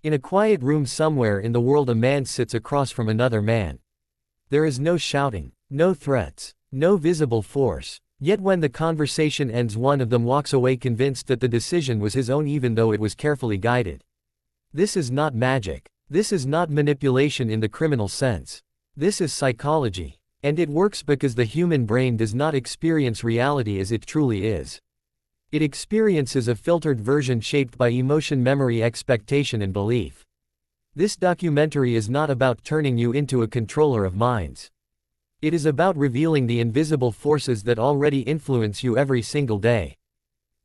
In a quiet room somewhere in the world, a man sits across from another man. There is no shouting, no threats, no visible force. Yet when the conversation ends, one of them walks away convinced that the decision was his own even though it was carefully guided. This is not magic. This is not manipulation in the criminal sense. This is psychology. And it works because the human brain does not experience reality as it truly is. It experiences a filtered version shaped by emotion, memory, expectation, and belief. This documentary is not about turning you into a controller of minds. It is about revealing the invisible forces that already influence you every single day.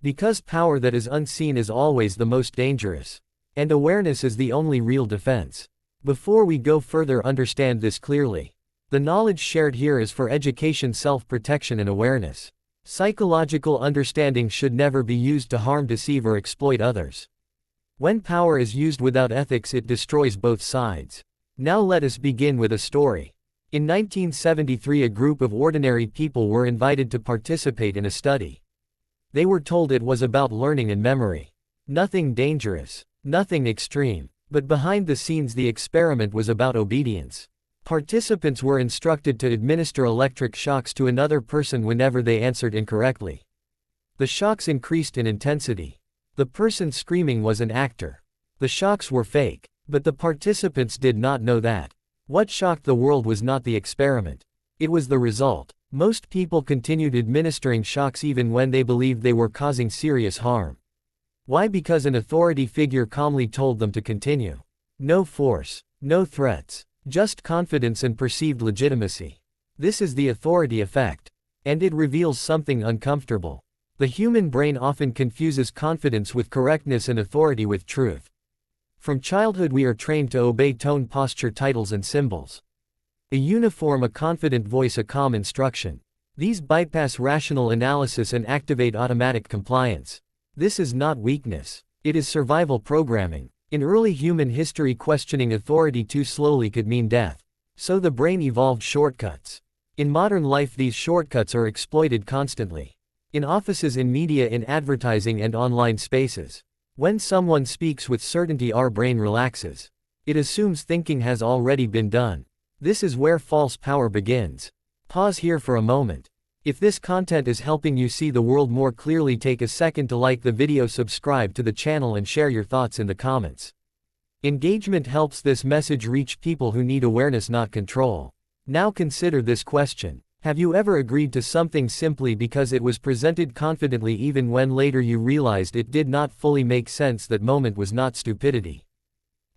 Because power that is unseen is always the most dangerous. And awareness is the only real defense. Before we go further, understand this clearly. The knowledge shared here is for education, self-protection, and awareness. Psychological understanding should never be used to harm, deceive, or exploit others. When power is used without ethics, it destroys both sides. Now let us begin with a story. In 1973, a group of ordinary people were invited to participate in a study. They were told it was about learning and memory. Nothing dangerous, nothing extreme. But behind the scenes, the experiment was about obedience. Participants were instructed to administer electric shocks to another person whenever they answered incorrectly. The shocks increased in intensity. The person screaming was an actor. The shocks were fake, but the participants did not know that. What shocked the world was not the experiment. It was the result. Most people continued administering shocks even when they believed they were causing serious harm. Why? Because an authority figure calmly told them to continue. No force, no threats. Just confidence and perceived legitimacy. This is the authority effect. And it reveals something uncomfortable. The human brain often confuses confidence with correctness and authority with truth. From childhood we are trained to obey tone, posture, titles, and symbols. A uniform, a confident voice, a calm instruction. These bypass rational analysis and activate automatic compliance. This is not weakness. It is survival programming. In early human history, questioning authority too slowly could mean death. So the brain evolved shortcuts. In modern life, these shortcuts are exploited constantly. In offices, in media, in advertising, and online spaces. When someone speaks with certainty, our brain relaxes. It assumes thinking has already been done. This is where false power begins. Pause here for a moment. If this content is helping you see the world more clearly, take a second to like the video, subscribe to the channel, and share your thoughts in the comments. Engagement helps this message reach people who need awareness, not control. Now consider this question. Have you ever agreed to something simply because it was presented confidently, even when later you realized it did not fully make sense? That moment was not stupidity.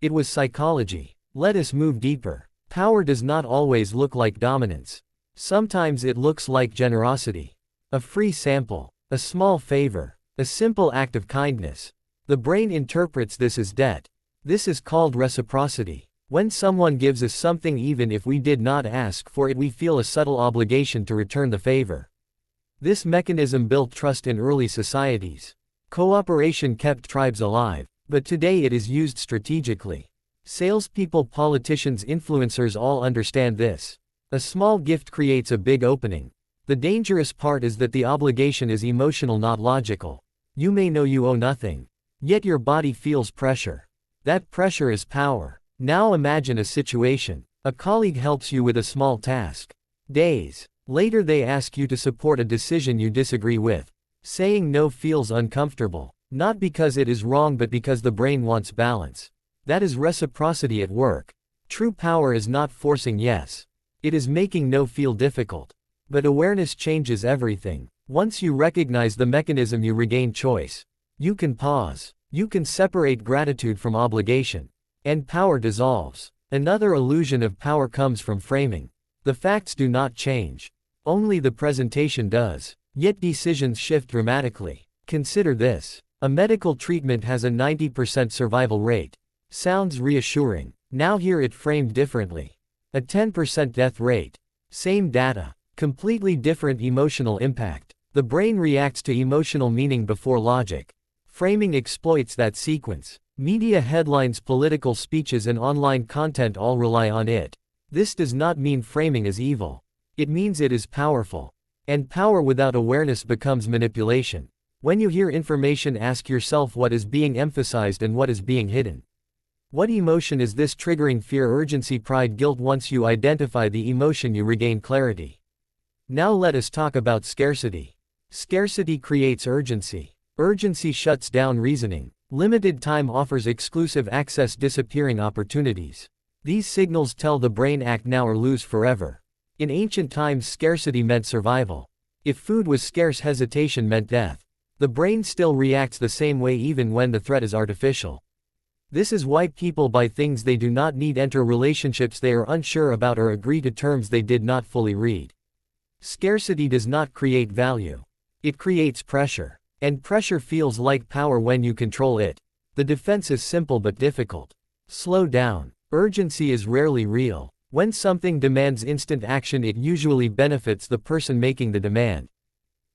It was psychology. Let us move deeper. Power does not always look like dominance. Sometimes it looks like generosity. A free sample, a small favor, a simple act of kindness. The brain interprets this as debt. This is called reciprocity. When someone gives us something even if we did not ask for it, we feel a subtle obligation to return the favor. This mechanism built trust in early societies. Cooperation kept tribes alive, but today it is used strategically. Salespeople, politicians, influencers all understand this. A small gift creates a big opening. The dangerous part is that the obligation is emotional, not logical. You may know you owe nothing. Yet your body feels pressure. That pressure is power. Now imagine a situation. A colleague helps you with a small task. Days later they ask you to support a decision you disagree with. Saying no feels uncomfortable. Not because it is wrong, but because the brain wants balance. That is reciprocity at work. True power is not forcing yes. It is making no feel difficult. But awareness changes everything. Once you recognize the mechanism, you regain choice. You can pause. You can separate gratitude from obligation. And power dissolves. Another illusion of power comes from framing. The facts do not change. Only the presentation does. Yet decisions shift dramatically. Consider this. A medical treatment has a 90% survival rate. Sounds reassuring. Now hear it framed differently. A 10% death rate. Same data. Completely different emotional impact. The brain reacts to emotional meaning before logic. Framing exploits that sequence. Media headlines, political speeches, and online content all rely on it. This does not mean framing is evil. It means it is powerful. And power without awareness becomes manipulation. When you hear information, ask yourself what is being emphasized and what is being hidden. What emotion is this triggering fear, urgency, pride, guilt? Once you identify the emotion, you regain clarity. Now let us talk about scarcity. Scarcity creates urgency. Urgency shuts down reasoning. Limited time offers exclusive access, disappearing opportunities. These signals tell the brain act now or lose forever. In ancient times, scarcity meant survival. If food was scarce, hesitation meant death. The brain still reacts the same way even when the threat is artificial. This is why people buy things they do not need, enter relationships they are unsure about, or agree to terms they did not fully read. Scarcity does not create value. It creates pressure. And pressure feels like power when you control it. The defense is simple but difficult. Slow down. Urgency is rarely real. When something demands instant action, it usually benefits the person making the demand.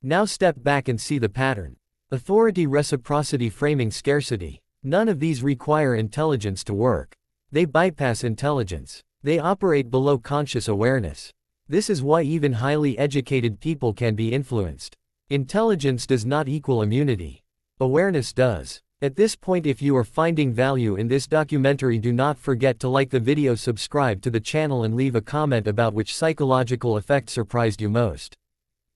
Now step back and see the pattern. Authority, reciprocity, framing, scarcity. None of these require intelligence to work. They bypass intelligence. They operate below conscious awareness. This is why even highly educated people can be influenced. Intelligence does not equal immunity. Awareness does. At this point, if you are finding value in this documentary, do not forget to like the video, subscribe to the channel, and leave a comment about which psychological effect surprised you most.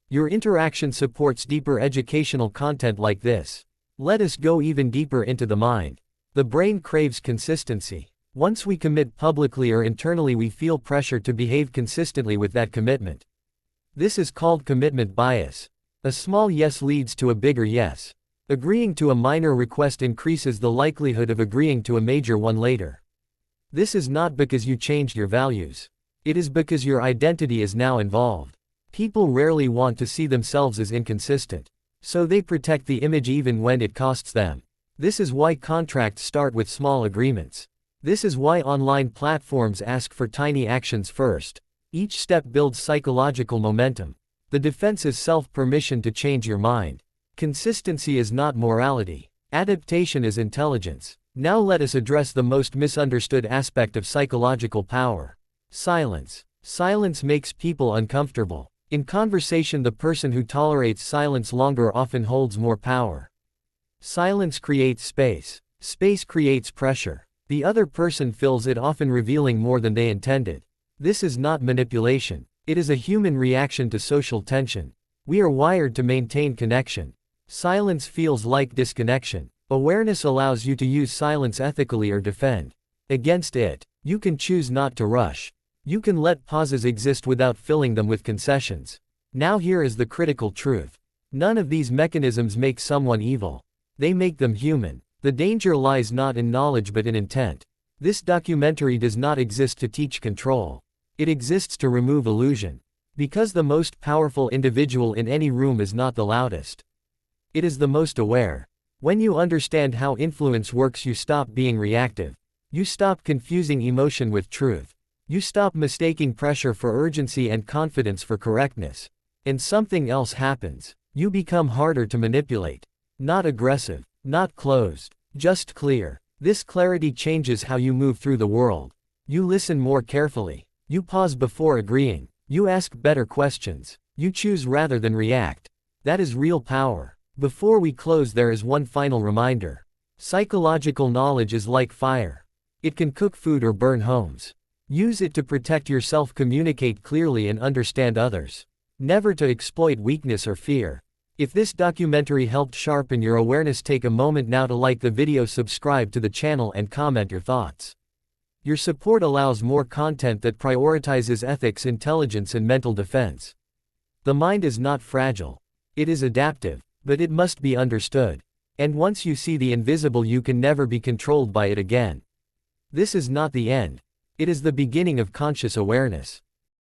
Your interaction supports deeper educational content like this. Let us go even deeper into the mind. The brain craves consistency. Once we commit publicly or internally, we feel pressure to behave consistently with that commitment. This is called commitment bias. A small yes leads to a bigger yes. Agreeing to a minor request increases the likelihood of agreeing to a major one later. This is not because you changed your values. It is because your identity is now involved. People rarely want to see themselves as inconsistent. So they protect the image even when it costs them. This is why contracts start with small agreements. This is why online platforms ask for tiny actions first. Each step builds psychological momentum. The defense is self-permission to change your mind. Consistency is not morality. Adaptation is intelligence. Now let us address the most misunderstood aspect of psychological power. Silence. Silence makes people uncomfortable. In conversation, the person who tolerates silence longer often holds more power. Silence creates space. Space creates pressure. The other person fills it, often revealing more than they intended. This is not manipulation. It is a human reaction to social tension. We are wired to maintain connection. Silence feels like disconnection. Awareness allows you to use silence ethically or defend against it. You can choose not to rush. You can let pauses exist without filling them with concessions. Now here is the critical truth. None of these mechanisms make someone evil. They make them human. The danger lies not in knowledge but in intent. This documentary does not exist to teach control. It exists to remove illusion. Because the most powerful individual in any room is not the loudest. It is the most aware. When you understand how influence works, you stop being reactive. You stop confusing emotion with truth. You stop mistaking pressure for urgency and confidence for correctness. And something else happens. You become harder to manipulate. Not aggressive. Not closed. Just clear. This clarity changes how you move through the world. You listen more carefully. You pause before agreeing. You ask better questions. You choose rather than react. That is real power. Before we close, there is one final reminder. Psychological knowledge is like fire. It can cook food or burn homes. Use it to protect yourself, communicate clearly, and understand others. Never to exploit weakness or fear. If this documentary helped sharpen your awareness, take a moment now to like the video, subscribe to the channel, and comment your thoughts. Your support allows more content that prioritizes ethics, intelligence, and mental defense. The mind is not fragile. It is adaptive, but it must be understood. And once you see the invisible, you can never be controlled by it again. This is not the end. It is the beginning of conscious awareness.